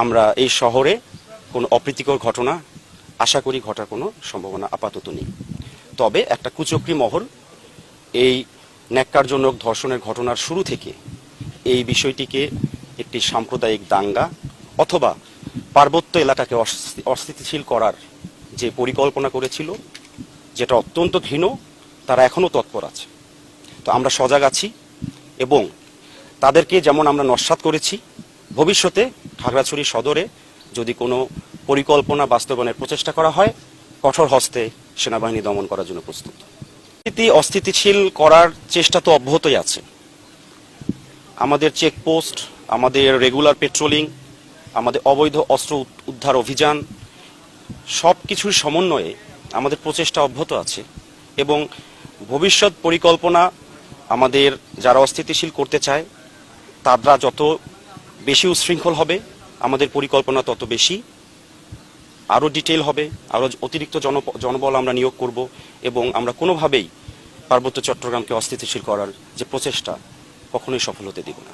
আমরা এই শহরে কোনো অপ্রীতিকর ঘটনা আশা করি ঘটার কোনো সম্ভাবনা আপাতত নেই। তবে একটা কুচক্রী মহল এই ন্যাক্কারজনক ধর্ষণের ঘটনার শুরু থেকে এই বিষয়টিকে একটি সাম্প্রদায়িক দাঙ্গা অথবা পার্বত্য এলাকাকে অস্থিতিশীল করার যে পরিকল্পনা করেছিল, যেটা অত্যন্ত ঘৃণ্য, তারা এখনও তৎপর আছে। তো আমরা সজাগ আছি এবং তাদেরকে যেমন আমরা নস্যাৎ করেছি, ভবিষ্যতে খাগড়াছড়ি সদরে যদি কোনো পরিকল্পনা বাস্তবায়নের প্রচেষ্টা করা হয়, কঠোর হস্তে সেনাবাহিনী দমন করার জন্য প্রস্তুত। অস্থিতিশীল করার চেষ্টা তো অব্যাহতই আছে। আমাদের চেকপোস্ট, আমাদের রেগুলার পেট্রোলিং, আমাদের অবৈধ অস্ত্র উদ্ধার অভিযান, সব কিছুর সমন্বয়ে আমাদের প্রচেষ্টা অব্যাহত আছে এবং ভবিষ্যৎ পরিকল্পনা আমাদের যারা অস্থিতিশীল করতে চায় তারা যত বেশি উচ্ছৃঙ্খল হবে, আমাদের পরিকল্পনা তত বেশি আরও ডিটেইল হবে, আরও অতিরিক্ত জনবল আমরা নিয়োগ করব এবং আমরা কোনোভাবেই পার্বত্য চট্টগ্রামকে অস্থিতিশীল করার যে প্রচেষ্টা কখনোই সফল হতে দেব না।